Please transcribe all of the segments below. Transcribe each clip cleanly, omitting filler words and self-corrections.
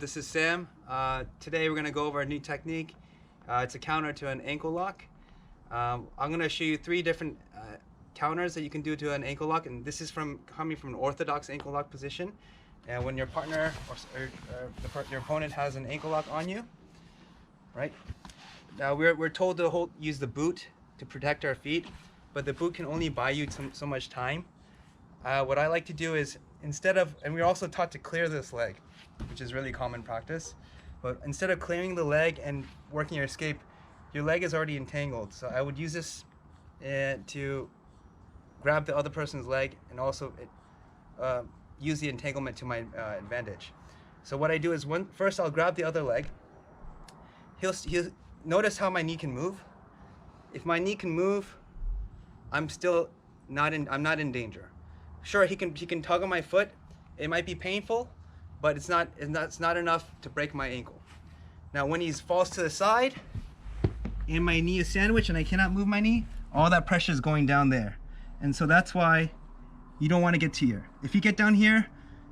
This is Sam. Today we're going to go over a new technique. It's a counter to an ankle lock. I'm going to show you 3 different counters that you can do to an ankle lock, and this is coming from an orthodox ankle lock position. And when your partner or your opponent has an ankle lock on you, right? Now we're told to use the boot to protect our feet, but the boot can only buy you so much time. What I like to do is, and we're also taught to clear this leg, which is really common practice, but instead of clearing the leg and working your escape, your leg is already entangled. So I would use this to grab the other person's leg and also use the entanglement to my advantage. So what I do is, first I'll grab the other leg. He'll notice how my knee can move. If my knee can move, I'm not in danger. Sure, he can tug on my foot. It might be painful, but it's not enough to break my ankle. Now when he falls to the side and my knee is sandwiched and I cannot move my knee, all that pressure is going down there. And so that's why you don't want to get to here. If you get down here,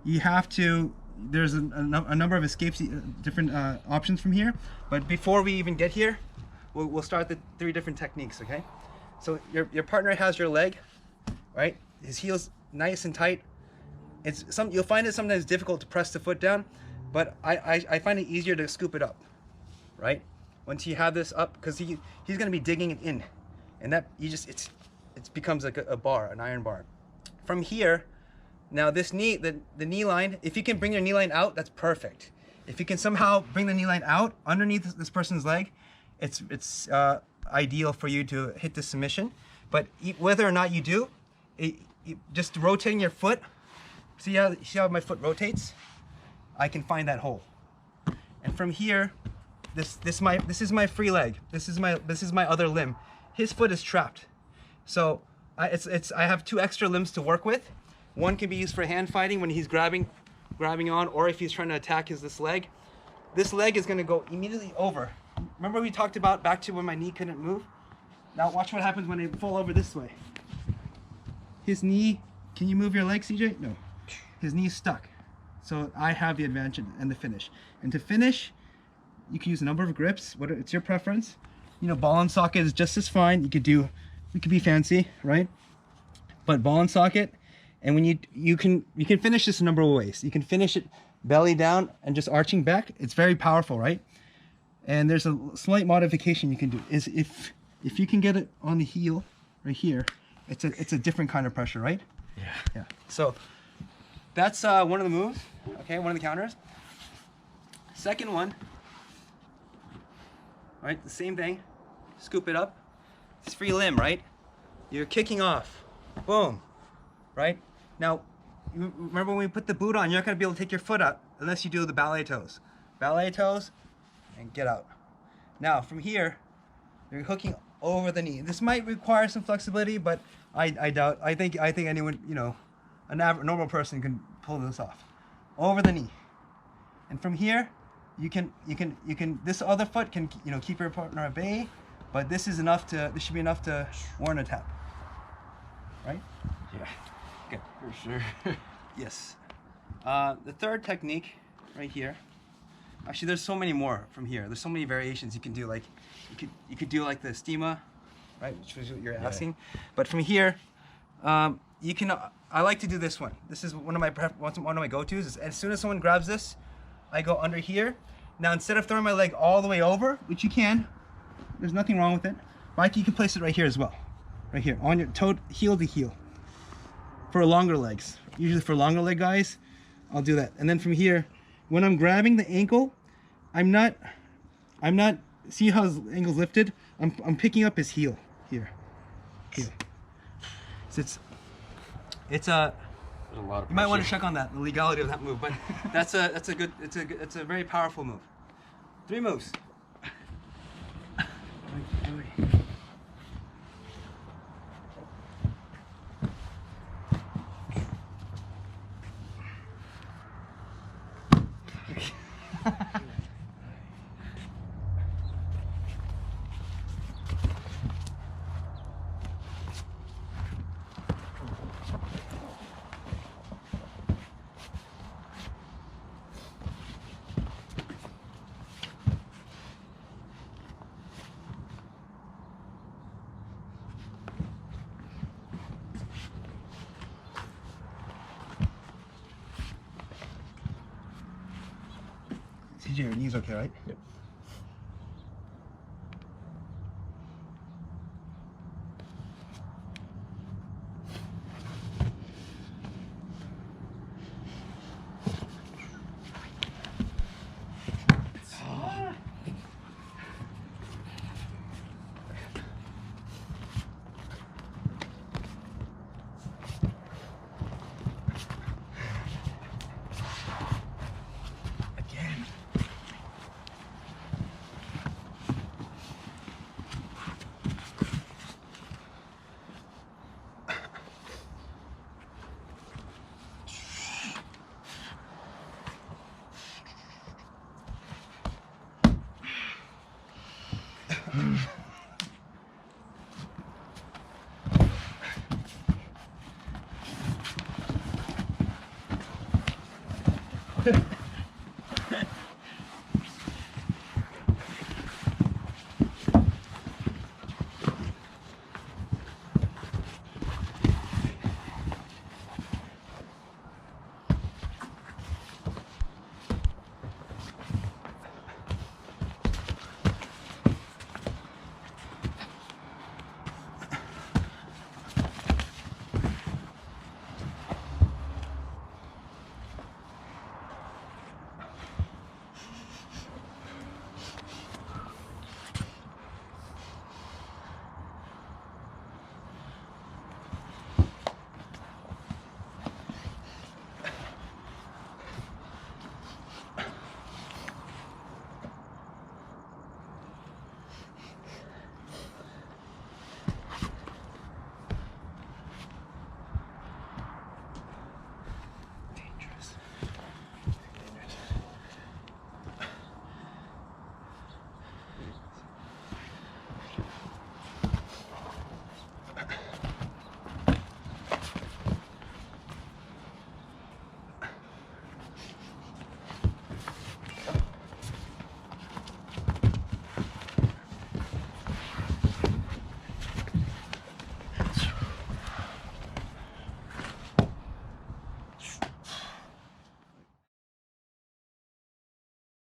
you have to, there's a number of escapes, different options from here. But before we even get here, we'll start the 3 different techniques, okay? So your partner has your leg, right? His heel's nice and tight. You'll find it sometimes difficult to press the foot down, but I find it easier to scoop it up, right? Once you have this up, because he's going to be digging it in, and that it becomes like a bar, an iron bar. From here, now this knee, the knee line, if you can bring your knee line out, that's perfect. If you can somehow bring the knee line out underneath this person's leg, it's ideal for you to hit the submission. But whether or not you do, just rotating your foot, see how my foot rotates? I can find that hole. And from here, this is my free leg. This is my other limb. His foot is trapped. So I have 2 extra limbs to work with. One can be used for hand fighting when he's grabbing on, or if he's trying to attack this leg. This leg is going to go immediately over. Remember we talked about back to when my knee couldn't move? Now watch what happens when I fall over this way. His knee, can you move your leg, CJ? No. His knee's stuck. So I have the advantage and the finish. And to finish, you can use a number of grips. It's your preference. You know, ball and socket is just as fine. You could be fancy, right? But ball and socket, and when you can finish this a number of ways. You can finish it belly down and just arching back. It's very powerful, right? And there's a slight modification you can do. Is if you can get it on the heel right here, it's a different kind of pressure, right? Yeah. So that's one of the moves. Okay, one of the counters. Second one, right? The same thing. Scoop it up. It's free limb, right? You're kicking off. Boom. Right? Now, remember when we put the boot on, you're not going to be able to take your foot up unless you do the ballet toes. Ballet toes, and get out. Now, from here, you're hooking over the knee. This might require some flexibility, but I doubt. I think anyone, a normal person can pull this off. Over the knee. And from here, you can this other foot can keep your partner at bay, but this should be enough to warrant a tap. Right? Yeah. Good. For sure. Yes. The third technique right here. Actually, there's so many more from here. There's so many variations you can do. Like you could do like the stima, right, which was what you're asking. But from here, you can. I like to do this one. This is one of my go-tos. Is as soon as someone grabs this, I go under here. Now instead of throwing my leg all the way over, which you can, there's nothing wrong with it. But you can place it right here as well, right here on your toe, heel to heel. For longer legs, usually for longer leg guys, I'll do that. And then from here, when I'm grabbing the ankle, I'm not. See how his ankle's lifted? I'm picking up his heel here. So it's a lot of you might want to check on that, the legality of that move, but it's a very powerful move. 3 moves. TJ, your knee's okay, right? Yep. Again.